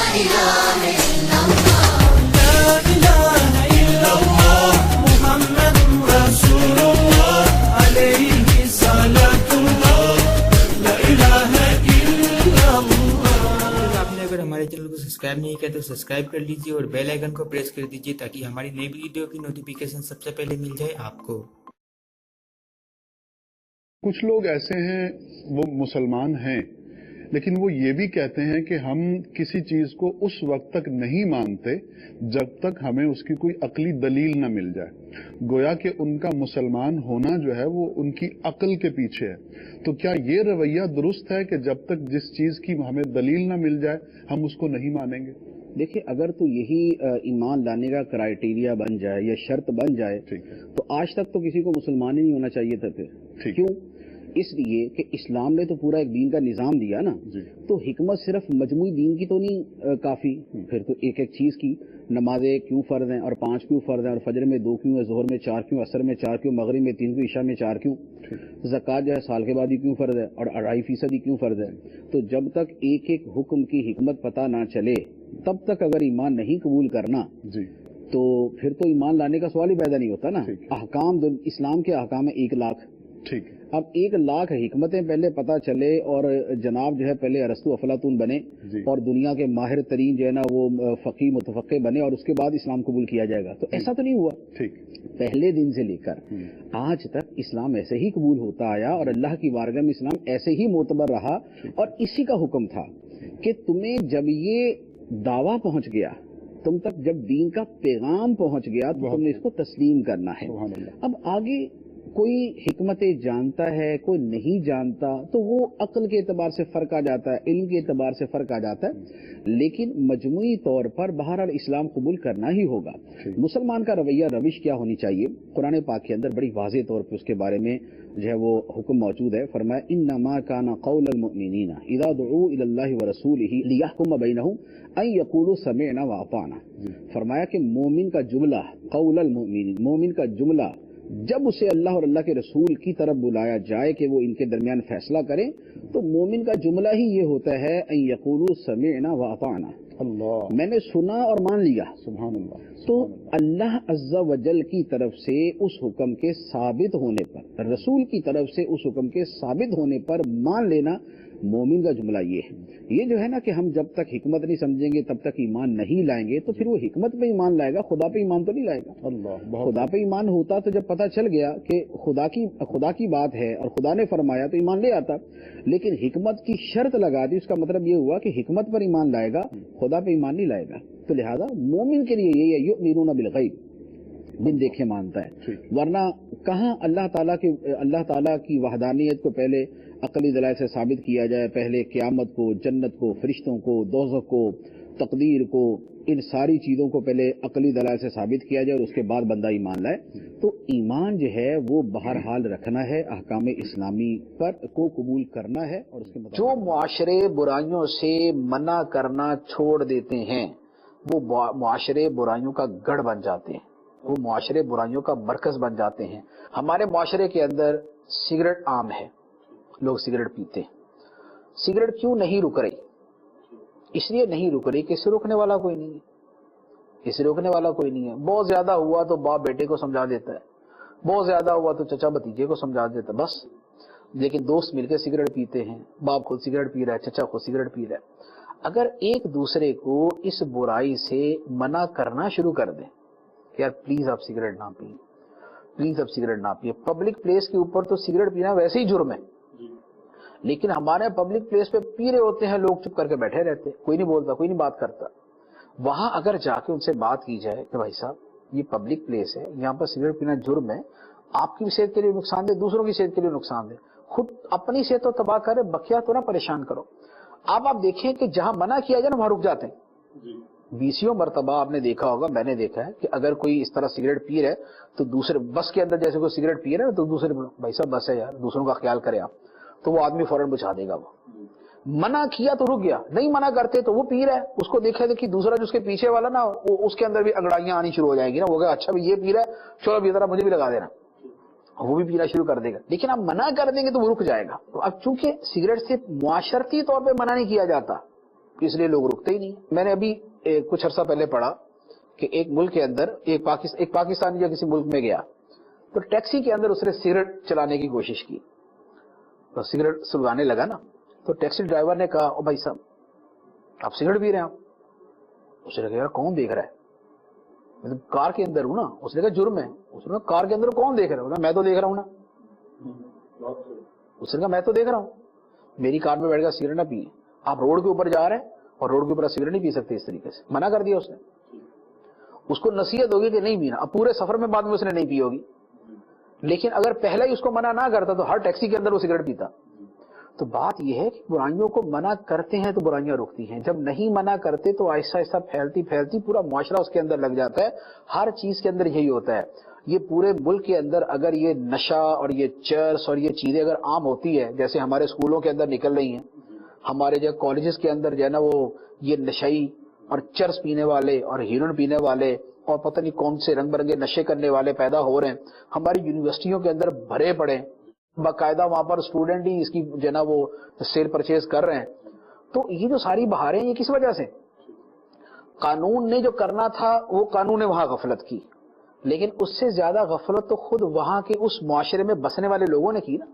अगर हमारे चैनल को सब्सक्राइब नहीं किया तो सब्सक्राइब कर लीजिए और बेल आइकन को प्रेस कर दीजिए ताकि हमारी नई वीडियो की नोटिफिकेशन सबसे पहले मिल जाए आपको। कुछ लोग ऐसे हैं वो मुसलमान हैं लेकिन वो ये भी कहते हैं कि हम किसी चीज को उस वक्त तक नहीं मानते जब तक हमें उसकी कोई अकली दलील न मिल जाए। गोया कि उनका मुसलमान होना जो है वो उनकी अक्ल के पीछे है। तो क्या ये रवैया दुरुस्त है कि जब तक जिस चीज की हमें दलील न मिल जाए हम उसको नहीं मानेंगे? देखिए, अगर तो यही ईमान लाने का क्राइटेरिया बन जाए या शर्त बन जाए तो आज तक तो किसी को मुसलमान ही नहीं होना चाहिए था। फिर क्यों? इसलिए कि इस्लाम ने तो पूरा एक दीन का निज़ाम दिया ना, तो हिकमत सिर्फ मजमूई दीन की तो नहीं काफ़ी, फिर तो एक एक चीज़ की नमाजें क्यों फ़र्ज़ हैं और 5 क्यों फ़र्ज़ हैं और फजर में 2 क्यों है, ज़ोहर में 4 क्यों, असर में 4 क्यों, मगरिब में 3 क्यों, इशा में 4 क्यों, ज़कात जो है साल के बाद ही क्यों फ़र्ज़ है और 2.5% ही क्यों फ़र्ज़ है। तो जब तक एक एक हुक्म की हिकमत पता ना चले तब तक अगर ईमान नहीं कबूल करना तो फिर तो ईमान लाने का सवाल ही पैदा नहीं होता ना। अहकाम इस्लाम के अहकाम है 1 लाख, ठीक। अब 1 लाख हिकमतें पहले पता चले और जनाब जो है पहले अरस्तु अफलातून बने और दुनिया के माहिर तरीन जो है ना वो फकीह मुतफक्के बने और उसके बाद इस्लाम कबूल किया जाएगा, तो ऐसा तो नहीं हुआ। ठीक। पहले दिन से लेकर आज तक इस्लाम ऐसे ही कबूल होता आया और अल्लाह की बारगाह में इस्लाम ऐसे ही मोतबर रहा और इसी का हुक्म था कि तुम्हें जब ये दावा पहुंच गया, तुम तक जब दीन का पैगाम पहुंच गया तो तुमने इसको तस्लीम करना है। अब आगे कोई हिकमतें जानता है कोई नहीं जानता तो वो अक्ल के एतबार से फर्क आ जाता है, इल्म के एतबार से फर्क आ जाता है, लेकिन मजमूई तौर पर बहरहाल इस्लाम कबूल करना ही होगा। मुसलमान का रवैया रविश क्या होनी चाहिए? कुरान पाक के अंदर बड़ी वाज़ेह तौर पर उसके बारे में जो है वो हुक्म मौजूद है। फरमाया इन्नमा काना कौलल मुमिनीना इज़ा दुऊ इलल्लाहि व रसूलिही लियहकुम बैनहुम अन यक़ूलू समिअना व अताअना। फरमाया कि मोमिन का जुमला, कौलल मुमिनीन, मोमिन का जुमला जब उसे अल्लाह और अल्लाह के रसूल की तरफ बुलाया जाए कि वो इनके दरमियान फैसला करें तो मोमिन का जुमला ही ये होता है अन यक़ूलू समिअना व अताअना, अल्लाह, मैंने सुना और मान लिया। सुभान अल्लाह। तो अल्लाह अज़्ज़ा वजल की तरफ से उस हुक्म के साबित होने पर, रसूल की तरफ से उस हुक्म के साबित होने पर मान लेना मोमिन का जुमला ये है। ये जो है ना कि हम जब तक हिकमत नहीं समझेंगे तब तक ईमान नहीं लाएंगे, तो फिर वो हिकमत पे ईमान लाएगा, खुदा पे ईमान तो नहीं लाएगा। अल्लाह, खुदा पे ईमान होता तो जब पता चल गया कि खुदा की बात है और खुदा ने फरमाया तो ईमान ले आता, लेकिन हिकमत की शर्त लगा दी, उसका मतलब ये हुआ कि हिकमत पर ईमान लाएगा, खुदा पे ईमान नहीं लाएगा। तो लिहाजा मोमिन के लिए यही है युमिनूना बिल गैब, बिन देखे मानता है। वरना कहाँ अल्लाह ताला की वहदानियत को पहले अकली दलाइल से साबित किया जाए, पहले क़यामत को, जन्नत को, फरिश्तों को, दोज़ख को, तकदीर को, इन सारी चीज़ों को पहले अकली दलाइल से साबित किया जाए और उसके बाद बंदा ईमान लाए। तो ईमान जो है वो बहरहाल रखना है, अहकाम इस्लामी पर को कबूल करना है। और उसके जो मुआशरे बुराइयों से मना करना छोड़ देते हैं वो मुआशरे बुराइयों का गढ़ बन जाते हैं, वो मुआशरे बुराइयों का मरकज बन जाते हैं। हमारे मुआशरे के अंदर सिगरेट आम है, लोग सिगरेट पीते हैं। सिगरेट क्यों नहीं रुक रही? इसलिए नहीं रुक रही कि इसे रोकने वाला कोई नहीं है, इसे रोकने वाला कोई नहीं है। बहुत ज्यादा हुआ तो बाप बेटे को समझा देता है, बहुत ज्यादा हुआ तो चचा भतीजे को समझा देता है, बस। लेकिन दोस्त मिलकर सिगरेट पीते हैं, बाप खुद सिगरेट पी रहा है, चचा खुद सिगरेट पी रहा है। अगर एक दूसरे को इस बुराई से मना करना शुरू कर दें, यार प्लीज आप सिगरेट ना पिए, प्लीज आप सिगरेट ना पिए। पब्लिक प्लेस के ऊपर तो सिगरेट पीना वैसे ही जुर्म है, लेकिन हमारे पब्लिक प्लेस पे पी रहे होते हैं लोग, चुप करके बैठे रहते, कोई नहीं बोलता, कोई नहीं बात करता। वहां अगर जाके उनसे बात की जाए कि भाई साहब ये पब्लिक प्लेस है, यहाँ पर सिगरेट पीना जुर्म है, आपकी भी सेहत के लिए नुकसानदेह, दूसरों की सेहत के लिए नुकसानदेह, खुद अपनी सेहत तो तबाह करे, बकिया तो ना परेशान करो। आप देखें कि जहां मना किया जाए ना वहां रुक जाते हैं। 20 मरतबा आपने देखा होगा, मैंने देखा है कि अगर कोई इस तरह सिगरेट पी रहा है तो दूसरे बस के अंदर जैसे कोई सिगरेट पी रहा है तो दूसरे, भाई साहब बस है यार, दूसरों का ख्याल करें आप, तो वो आदमी फौरन बुझा देगा। वो मना किया तो रुक गया, नहीं मना करते तो वो पी रहा है, उसको देखा कि दूसरा जो उसके पीछे वाला ना वो उसके अंदर भी अंगड़ाइयां आनी शुरू हो जाएगी ना, वो कहा अच्छा भी ये पी रहा है, चलो अब ये तरह मुझे भी लगा देना, वो भी पीना शुरू कर देगा। लेकिन आप मना कर देंगे तो वो रुक जाएगा। तो अब चूंकि सिगरेट से मुआशरती तौर पे मना नहीं किया जाता, اس لیے لوگ رکتے ہی نہیں. میں نے ابھی کچھ عرصہ پہلے پڑھا کہ ایک ملک کے اندر ایک پاکستانی یا کسی ملک میں گیا تو ٹیکسی کے اندر اس نے سگریٹ چلانے کی کوشش کی تو سگریٹ سلگانے لگا نا, تو ٹیکسی ڈرائیور نے کہا او بھائی صاحب آپ سگریٹ پی رہے ہیں آپ؟ اس نے کہا یار کون دیکھ رہا ہے, میں تو کار کے اندر ہوں نا. اس نے کہا جرم ہے. اس نے کہا کار کے اندر کون دیکھ رہا ہے؟ میں تو دیکھ رہا ہوں نا. اس نے کہا میں تو دیکھ رہا ہوں, میری کار میں بیٹھ کر سگریٹ نہ پیے. آپ روڈ کے اوپر جا رہے ہیں اور روڈ کے اوپر سگریٹ نہیں پی سکتے اس طریقے سے, منع کر دیا اس نے. اس کو نصیحت ہوگی کہ نہیں پینا, اب پورے سفر میں بعد میں اس نے نہیں پی ہوگی, لیکن اگر پہلے ہی اس کو منع نہ کرتا تو ہر ٹیکسی کے اندر وہ سگریٹ پیتا. تو بات یہ ہے کہ برائیوں کو منع کرتے ہیں تو برائیاں رکتی ہیں, جب نہیں منع کرتے تو آہستہ آہستہ پھیلتی پھیلتی پورا معاشرہ اس کے اندر لگ جاتا ہے. ہر چیز کے اندر یہی ہوتا ہے. یہ پورے ملک کے اندر اگر یہ نشہ اور یہ چرس اور یہ چیزیں اگر عام ہوتی ہے, جیسے ہمارے اسکولوں کے اندر نکل رہی ہیں, ہمارے جو کالجز کے اندر جو ہے نا وہ یہ نشئی اور چرس پینے والے اور ہیروئن پینے والے اور پتہ نہیں کون سے رنگ برنگے نشے کرنے والے پیدا ہو رہے ہیں, ہماری یونیورسٹیوں کے اندر بھرے پڑے, باقاعدہ وہاں پر اسٹوڈنٹ ہی اس کی جو ہے نا وہ سیل پرچیز کر رہے ہیں. تو یہ جو ساری بہاریں یہ کس وجہ سے, قانون نے جو کرنا تھا وہ قانون نے وہاں غفلت کی, لیکن اس سے زیادہ غفلت تو خود وہاں کے اس معاشرے میں بسنے والے لوگوں نے کی نا.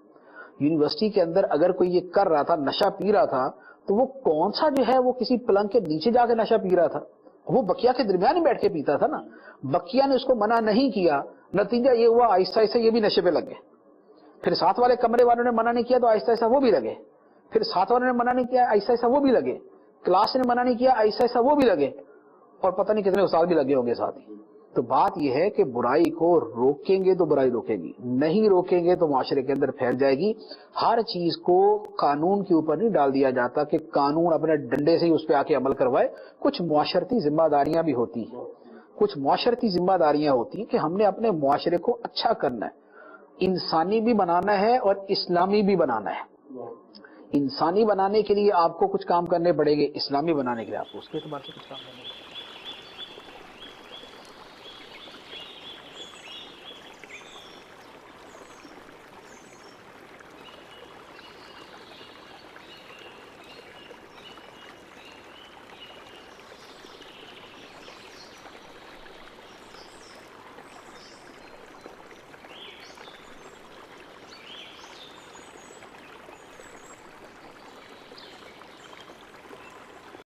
یونیورسٹی کے اندر اگر کوئی یہ کر رہا تھا, نشہ پی رہا تھا, تو وہ کون سا جو ہے وہ کسی پلنگ کے نیچے جا کے نشہ پی رہا تھا, وہ بکیا کے درمیان ہی بیٹھ کے پیتا تھا نا. بکیا نے اس کو منع نہیں کیا, نتیجہ یہ ہوا آہستہ آہستہ یہ بھی نشے پہ لگ گئے. پھر ساتھ والے کمرے والوں نے منع نہیں کیا تو آہستہ آہستہ وہ بھی لگے, پھر ساتھ والوں نے منع نہیں کیا آہستہ آہستہ وہ بھی لگے, کلاس نے منع نہیں کیا آہستہ آہستہ وہ بھی لگے, اور پتہ نہیں کتنے استاد بھی لگے ہوں گے ساتھ ہی. تو بات یہ ہے کہ برائی کو روکیں گے تو برائی روکے گی, نہیں روکیں گے تو معاشرے کے اندر پھیل جائے گی. ہر چیز کو قانون کے اوپر نہیں ڈال دیا جاتا کہ قانون اپنے ڈنڈے سے ہی اس پہ آ کے عمل کروائے. کچھ معاشرتی ذمہ داریاں بھی ہوتی ہیں, کچھ معاشرتی ذمہ داریاں ہوتی ہیں کہ ہم نے اپنے معاشرے کو اچھا کرنا ہے, انسانی بھی بنانا ہے اور اسلامی بھی بنانا ہے. انسانی بنانے کے لیے آپ کو کچھ کام کرنے پڑیں گے, اسلامی بنانے کے لیے آپ کو اس کے اعتبار سے کچھ کام کرنے پڑیں گے.